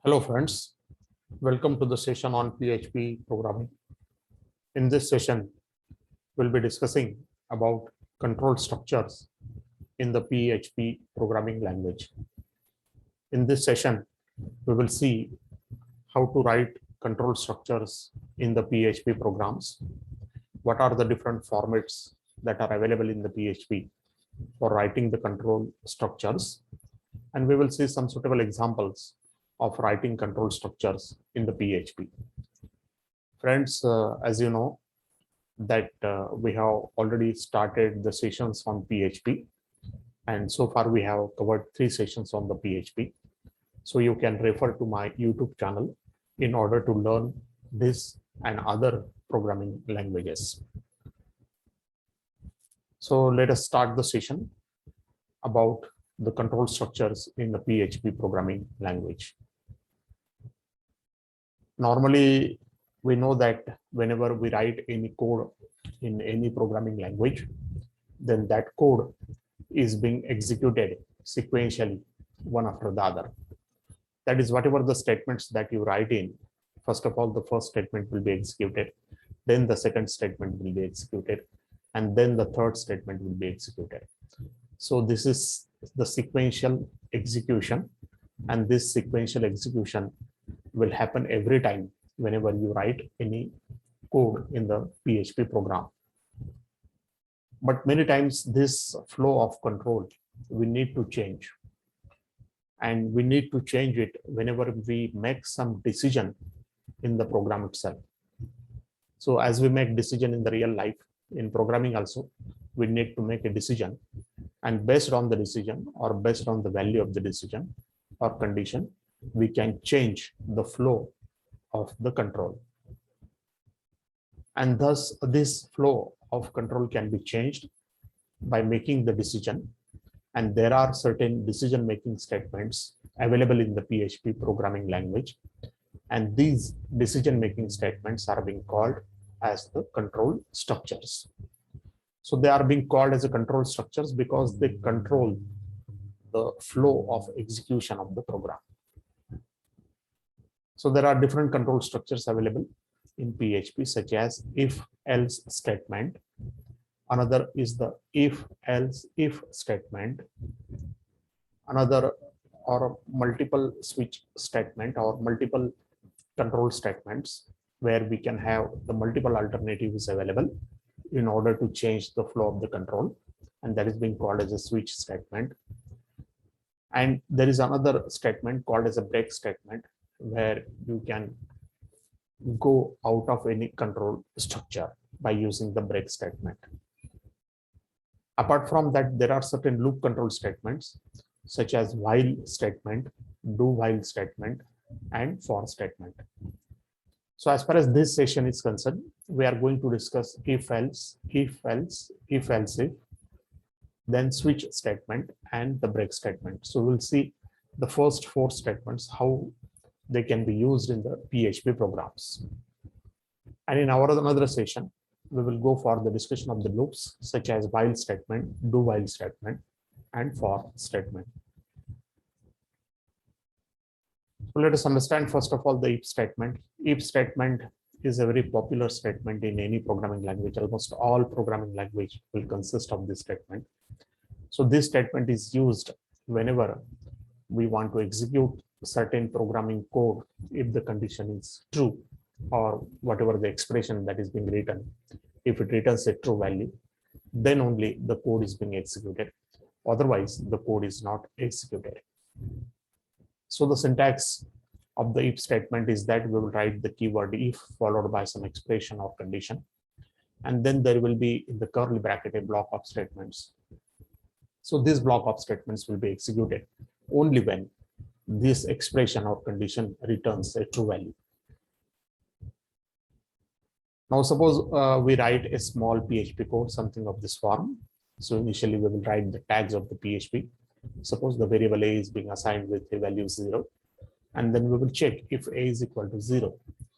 Hello friends, welcome to the session on PHP programming. In this session, we'll be discussing about control structures in the PHP programming language. In this session, we will see how to write control structures in the PHP programs. What are the different formats that are available in the PHP for writing the control structures? And we will see some suitable examples of writing control structures in the PHP. Friends, as you know, that we have already started the sessions on PHP, and so far we have covered 3 sessions on the PHP. So you can refer to my YouTube channel in order to learn this and other programming languages. So let us start the session about the control structures in the PHP programming language. Normally, we know that whenever we write any code in any programming language, then that code is being executed sequentially, one after the other. That is, whatever the statements that you write in, first of all, the first statement will be executed, then the second statement will be executed, and then the third statement will be executed. So this is the sequential execution, and this sequential execution will happen every time whenever you write any code in the PHP program. But many times this flow of control we need to change, and we need to change it whenever we make some decision in the program itself. So as we make decision in the real life, in programming also, we need to make a decision, and based on the decision or based on the value of the decision or condition, we can change the flow of the control. And thus this flow of control can be changed by making the decision. And there are certain decision making statements available in the PHP programming language. And these decision making statements are being called as the control structures. So they are being called as a control structures because they control the flow of execution of the program. So there are different control structures available in PHP, such as if-else statement. Another is the if-else-if statement. Another or multiple switch statement or multiple control statements, where we can have the multiple alternatives available in order to change the flow of the control, and that is being called as a switch statement. And there is another statement called as a break statement, where you can go out of any control structure by using the break statement. Apart from that, there are certain loop control statements such as while statement, do while statement, and for statement. So as far as this session is concerned, we are going to discuss if-else, if-else, if-else-if, then switch statement and the break statement. So we'll see the first 4 statements, how they can be used in the PHP programs. And in our another session, we will go for the discussion of the loops such as while statement, do while statement, and for statement. So let us understand first of all the if statement. If statement is a very popular statement in any programming language. Almost all programming language will consist of this statement. So this statement is used whenever we want to execute certain programming code if the condition is true, or whatever the expression that is being written, if it returns a true value, then only the code is being executed. Otherwise, the code is not executed. So the syntax of the if statement is that we will write the keyword if followed by some expression or condition, and then there will be in the curly bracket a block of statements. So this block of statements will be executed only when this expression or condition returns a true value. Now suppose we write a small PHP code, something of this form. So initially we will write the tags of the PHP. Suppose the variable a is being assigned with a value 0, and then we will check if a is equal to 0,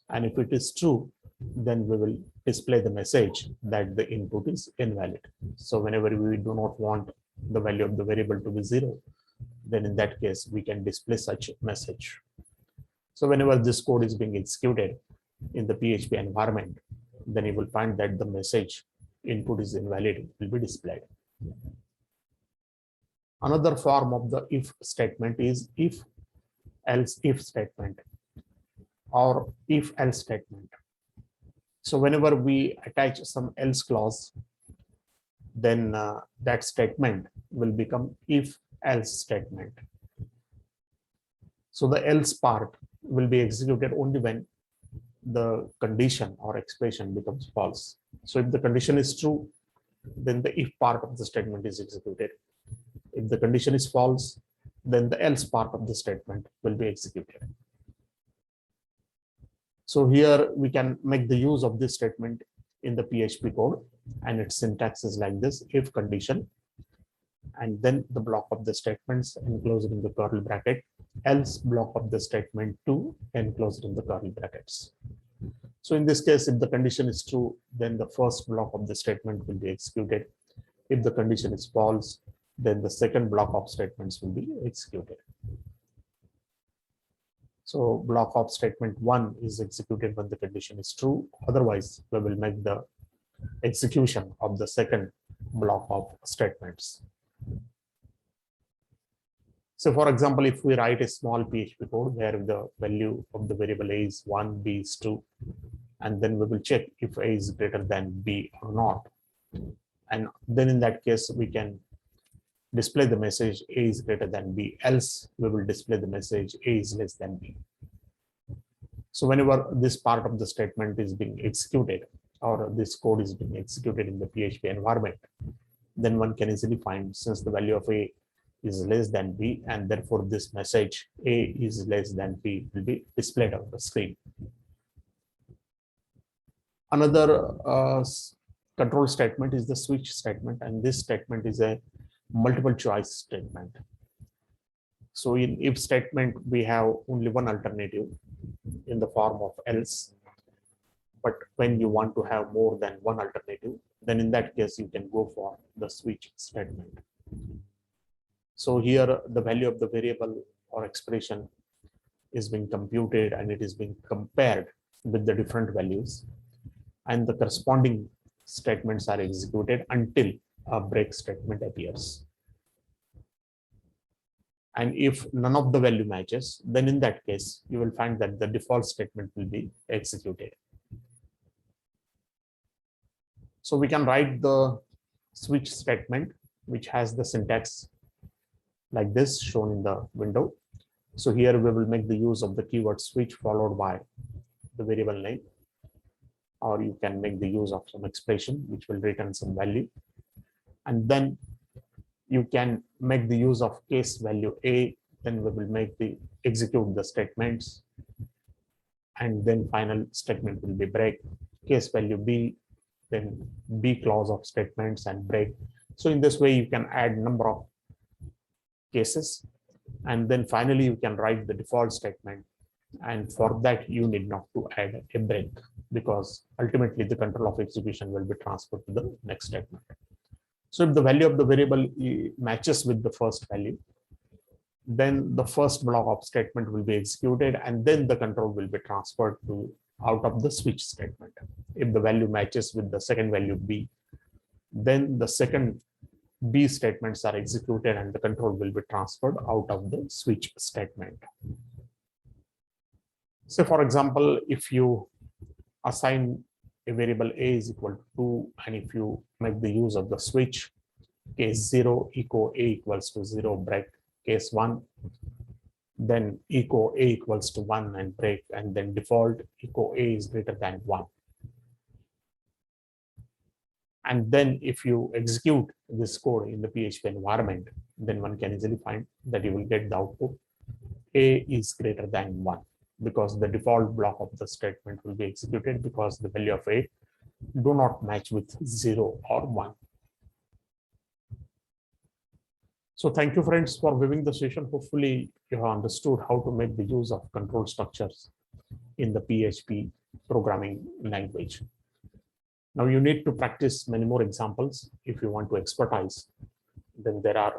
and if it is true, then we will display the message that the input is invalid. So whenever we do not want the value of the variable to be 0, then in that case we can display such message. So whenever this code is being executed in the PHP environment, then you will find that the message input is invalid will be displayed. Another form of the if statement is if else if statement or if else statement. So whenever we attach some else clause, then that statement will become if else statement. So the else part will be executed only when the condition or expression becomes false. So if the condition is true, then the if part of the statement is executed. If the condition is false, then the else part of the statement will be executed. So here we can make the use of this statement in the PHP code, and its syntax is like this: if condition, and then the block of the statements enclosed in the curly bracket, else block of the statement 2 enclosed in the curly brackets. So in this case, if the condition is true, then the first block of the statement will be executed. If the condition is false, then the second block of statements will be executed. So block of statement 1 is executed when the condition is true. Otherwise, we will make the execution of the second block of statements. So for example, if we write a small PHP code where the value of the variable A is 1, B is 2, and then we will check if A is greater than B or not. And then in that case, we can display the message A is greater than B, else we will display the message A is less than B. So whenever this part of the statement is being executed, or this code is being executed in the PHP environment, then one can easily find, since the value of A is less than B, and therefore this message A is less than B will be displayed on the screen. Another control statement is the switch statement, and this statement is a multiple choice statement. So in if statement, we have only one alternative in the form of else. But when you want to have more than one alternative, then in that case, you can go for the switch statement. So here the value of the variable or expression is being computed, and it is being compared with the different values, and the corresponding statements are executed until a break statement appears. And if none of the value matches, then in that case, you will find that the default statement will be executed. So we can write the switch statement, which has the syntax like this shown in the window. So here we will make the use of the keyword switch followed by the variable name, or you can make the use of some expression which will return some value. And then you can make the use of case value A, then we will make the execute the statements, and then final statement will be break, case value B, then B clause of statements and break. So in this way, you can add number of cases, and then finally you can write the default statement. And for that, you need not to add a break, because ultimately the control of execution will be transferred to the next statement. So if the value of the variable matches with the first value, then the first block of statement will be executed, and then the control will be transferred to out of the switch statement. If the value matches with the second value B, then the second B statements are executed, and the control will be transferred out of the switch statement. So for example, if you assign a variable A is equal to 2, and if you make the use of the switch, case 0 echo A equals to 0 break, case 1, then echo A equals to 1 and break, and then default echo A is greater than 1. And then if you execute this code in the PHP environment, then one can easily find that you will get the output A is greater than 1, because the default block of the statement will be executed, because the value of A do not match with 0 or 1. So thank you, friends, for viewing the session. Hopefully you have understood how to make the use of control structures in the PHP programming language. Now you need to practice many more examples if you want to expertise. Then there are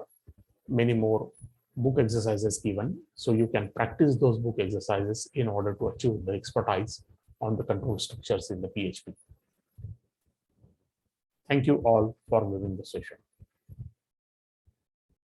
many more book exercises given. So you can practice those book exercises in order to achieve the expertise on the control structures in the PHP. Thank you all for viewing the session.